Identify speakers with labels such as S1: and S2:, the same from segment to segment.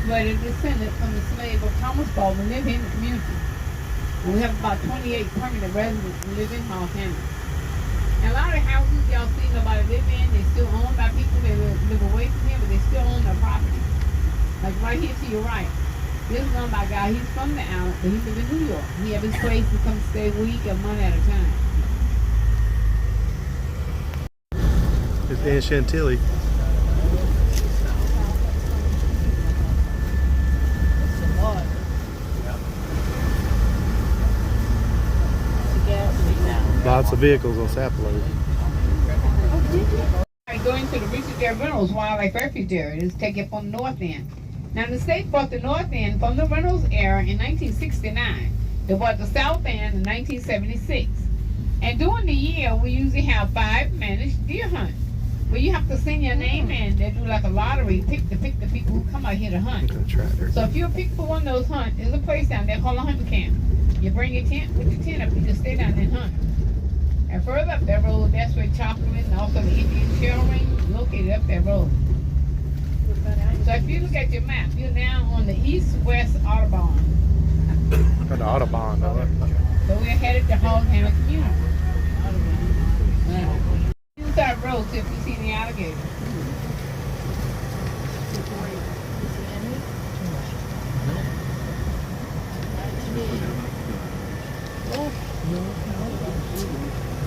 S1: were the descendants from the slave of Thomas Baldwin live in the community. And we have about 28 permanent residents who live in Hall County. And a lot of houses y'all see nobody live in, they're still owned by people that live away from here, but they still own their property. Like right here to your right. This is owned by a guy, he's from the island, but he lives in New York. He have his place to come stay a week or a month at a time.
S2: It's in Chantilly. Lots of vehicles on Sapelo.
S1: Going to the Richard J. Reynolds Wildlife Refuge area. This take it from the north end. Now the state bought the north end from the Reynolds era in 1969. They bought the south end in 1976. And during the year, we usually have 5 managed deer hunts, where you have to send your name in. They do like a lottery, pick the people who come out here to hunt. So if you're picked for one of those hunts, there's a place down there called a hunting camp. You bring your tent, put your tent up, you just stay down there and hunt. And further up that road, that's where Chocolate and also the Indian Shell Ring is located up that road. So if you look at your map, you're now on the east-west Audubon.
S2: Got the Audubon, though.
S1: So we're headed to Hall County Community. Inside road, see if you see the alligator.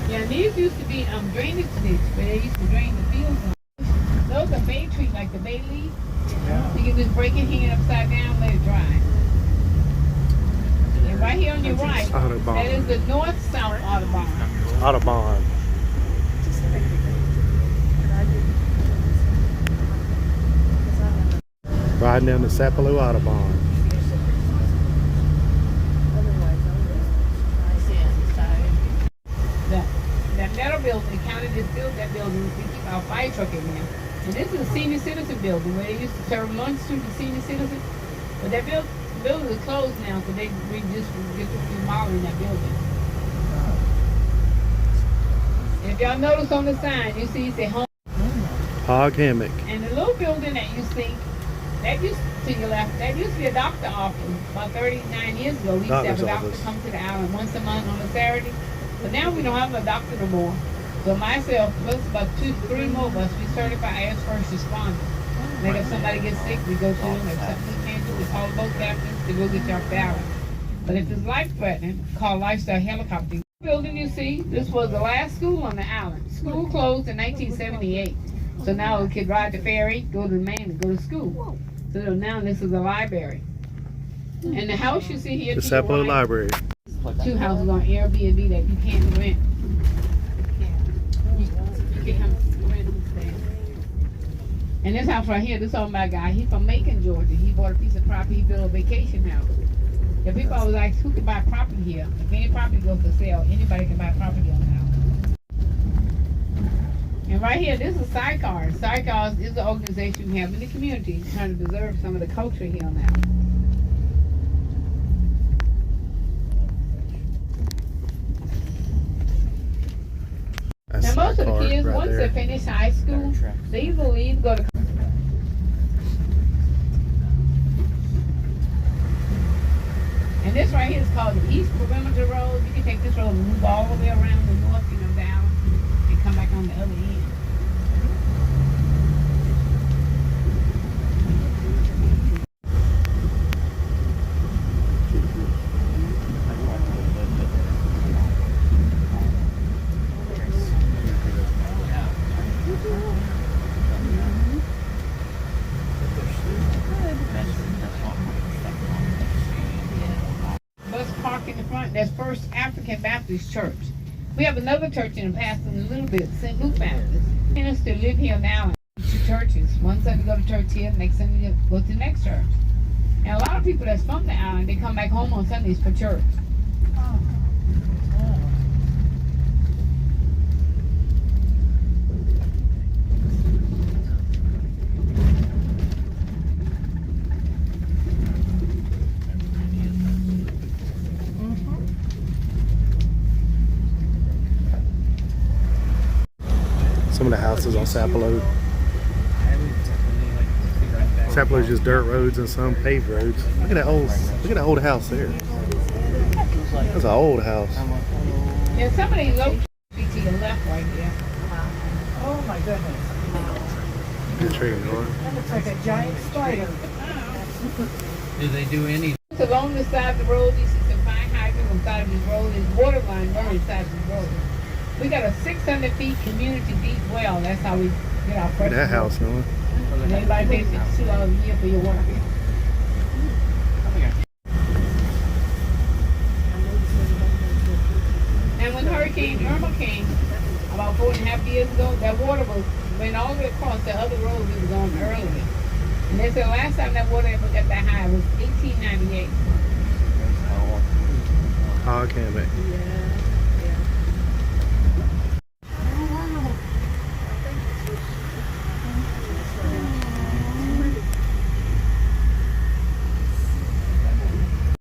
S1: Yeah, these used to be drainage ditch where they used to drain the fields. Those are bay trees like the bay leaf. You can just break it, hang it upside down, let it dry. And right here on your right, that is the north-south Audubon.
S2: Audubon. Riding down the Sapelo Audubon.
S1: That metal building, the county just built that building. We keep our fire truck in there. And this is a senior citizen building where they used to serve lunch to the senior citizens. But that building is closed now, so they just remodeling that building. And if y'all notice on the sign, you see it say home.
S2: Hog hammock.
S1: And the little building that you see, that used to your left, that used to be a doctor office. About 39 years ago, we used to have a doctor come to the island once a month on a Saturday. But now we don't have a doctor no more. So myself, plus about 2 to 3 more of us, we certify as first responders. Like if somebody gets sick, we go to them. If something we can't do, we call the boat captains to go get your balance. But if it's life-threatening, call Lifestyle Helicopter. The building you see, this was the last school on the island. School closed in 1978. So now we could ride the ferry, go to the main, and go to school. So now this is a library. And the house you see here,
S2: the Sapelo Library.
S1: 2 houses on Airbnb that you can't rent. You can't rent. And this house right here, this owned by a guy. He's from Macon, Georgia. He bought a piece of property. He built a vacation house. The people always ask, who can buy property here? If any property goes for sale, anybody can buy property on the house. And right here, this is Sidecars. Sidecars is an organization we have in the community trying to preserve some of the culture here on the island. Now most of the kids, once they finish high school, they either leave, go to. And this right here is called the East Perimeter Road. You can take this road and move all the way around the north, down, and come back on the other end. That's First African Baptist Church. We have another church in the past in a little bit, St. Luke Baptist. Ministers live here now in 2 churches. One Sunday go to church here, next Sunday go to the next church. And a lot of people that's from the island, they come back home on Sundays for church.
S2: Some of the houses on Sapelo Sapelo's just dirt roads and some paved roads. Look at that old house there. That's an old house.
S1: Yeah, some of these low be to your left right there.
S3: Oh my goodness.
S2: Good tree, Nora.
S3: That looks like a giant spider.
S4: Do they do any?
S1: Along the side of the road, you see some fine hydrants on the side of this road. There's water line running side of the road. We got a 600 feet community deep well. That's how we get our
S2: Look
S1: fresh
S2: at that
S1: water.
S2: house, Nora.
S1: And everybody pays $52 a year for your water bill. And when Hurricane Irma came about 4.5 years ago, that water went all the way across the other roads it was on earlier. And they said the last time that water ever got that high was 1898.
S2: Hog hammock.
S3: Yeah.